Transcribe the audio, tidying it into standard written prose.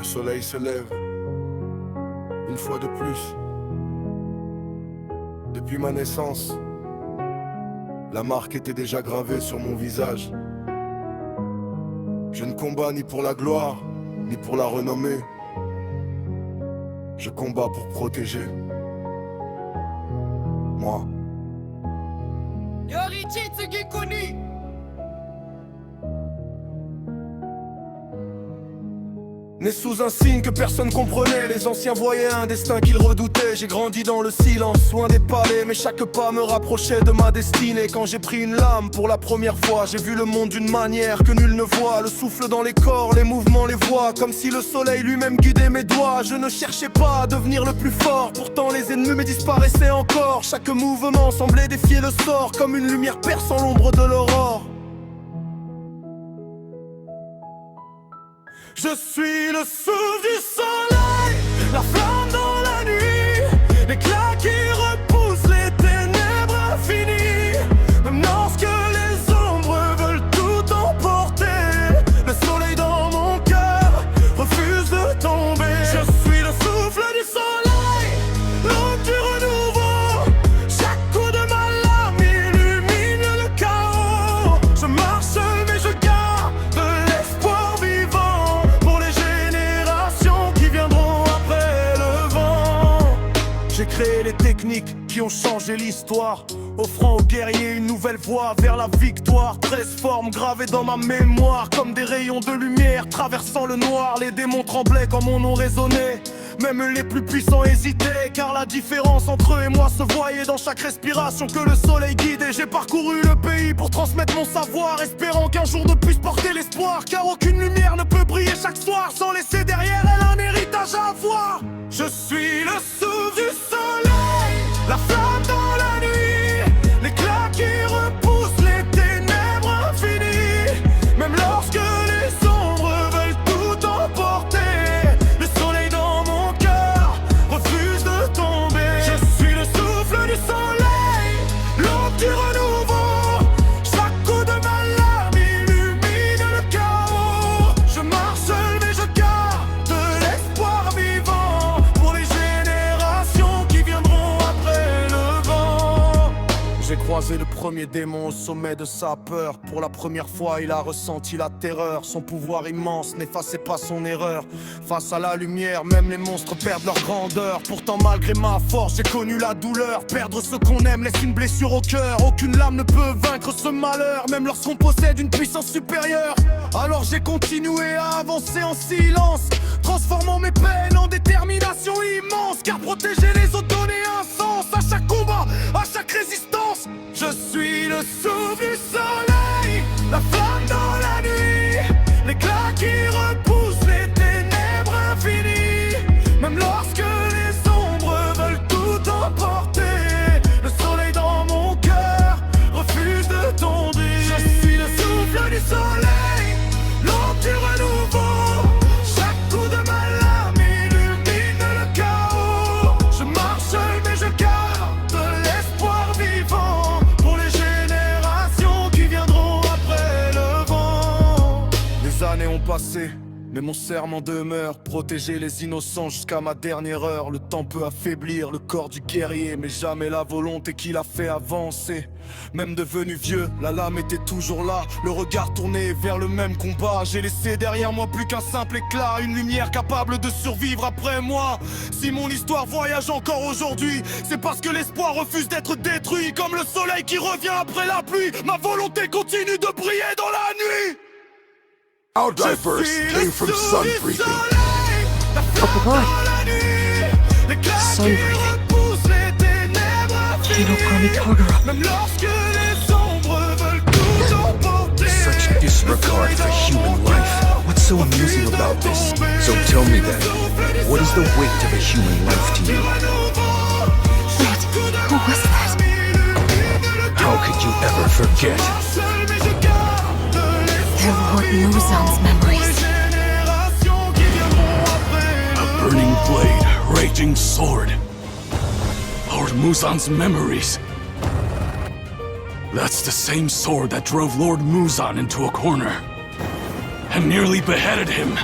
Le soleil se lève, une fois de plus. Depuis ma naissance, la marque était déjà gravée sur mon visage. Je ne combats ni pour la gloire, ni pour la renommée. Je combats pour protéger moi. Yorichi Tsugikuni. Né sous un signe que personne comprenait, les anciens voyaient un destin qu'ils redoutaient. J'ai grandi dans le silence, loin des palais, mais chaque pas me rapprochait de ma destinée. Quand j'ai pris une lame pour la première fois, j'ai vu le monde d'une manière que nul ne voit. Le souffle dans les corps, les mouvements, les voix, comme si le soleil lui-même guidait mes doigts. Je ne cherchais pas à devenir le plus fort, pourtant les ennemis me disparaissaient encore. Chaque mouvement semblait défier le sort, comme une lumière perçant l'ombre de l'aurore. Je suis le souffle du soleil, la flamme dans la nuit, l'éclat qui repousse les ténèbres infinies. Même lorsque les ombres veulent tout emporter, le soleil dans mon cœur refuse de tomber. Je suis le souffle du soleil, l'aube du renouveau. Chaque coup de ma lame illumine le chaos. Je marche seul mais je garde de l'espoir vivant pour les générations qui viendront après le vent. J'ai créé les techniques qui ont changé l'histoire, offrant aux guerriers une nouvelle voie vers la victoire. 13 formes gravées dans ma mémoire, comme des rayons de lumière traversant le noir. Les démons tremblaient quand mon nom résonnait, même les plus puissants hésitaient, car la différence entre eux et moi se voyait dans chaque respiration que le soleil guidait. J'ai parcouru le pays pour transmettre mon savoir, espérant qu'un jour ne puisse porter l'espoir, car aucune lumière ne peut briller chaque soir sans laisser derrière elle un héritage à avoir. Je suis le souffle du soleil, la flamme dans la nuit, l'éclat qui repousse les ténèbres infinies. Même lorsque les ombres veulent tout emporter, le soleil dans mon cœur refuse de tomber. Je suis le souffle du soleil, l'aube du renouveau. Chaque coup de ma lame illumine le chaos. Je marche seul mais je garde de l'espoir vivant pour les générations qui viendront après le vent. J'ai croisé le premier démon au sommet de sa peur. Pour la première fois il a ressenti la terreur. Son pouvoir immense n'effaçait pas son erreur. Face à la lumière, même les monstres perdent leur grandeur. Pourtant malgré ma force, j'ai connu la douleur. Perdre ce qu'on aime laisse une blessure au cœur. Aucune lame ne peut vaincre ce malheur, même lorsqu'on possède une puissance supérieure. Alors j'ai continué à avancer en silence, transformant mes peines en détermination immense. Car protéger les autres donnait un sens à chaque combat, à chaque résistance. Je suis le souffle du soleil, la flamme dans la nuit, l'éclat qui repousse les ténèbres infinies. Même lorsque les ombres veulent tout emporter, le soleil dans mon cœur refuse de tomber. Je suis le souffle du soleil, l'aube du renouveau. Chaque coup de ma lame illumine le chaos. Je marche seul mais je garde de l'espoir vivant pour les générations qui viendront après le vent. Les années ont passé, mais mon serment demeure, protéger les innocents jusqu'à ma dernière heure. Le temps peut affaiblir le corps du guerrier, mais jamais la volonté qui l'a fait avancer. Même devenu vieux, la lame était toujours là, le regard tourné vers le même combat. J'ai laissé derrière moi plus qu'un simple éclat, une lumière capable de survivre après moi. Si mon histoire voyage encore aujourd'hui, c'est parce que l'espoir refuse d'être détruit. Comme le soleil qui revient après la pluie, ma volonté continue de briller dans la nuit. Outdiverse came from sun breathing. Oh boy. Sun breathing. Hinokami Kagura. Such disregard for human life. What's so amusing about this? So tell me then, what is the weight of a human life to you? Wait, who was that? How could you ever forget? They're Lord Muzan's memories. A burning blade, raging sword. Lord Muzan's memories. That's the same sword that drove Lord Muzan into a corner and nearly beheaded him.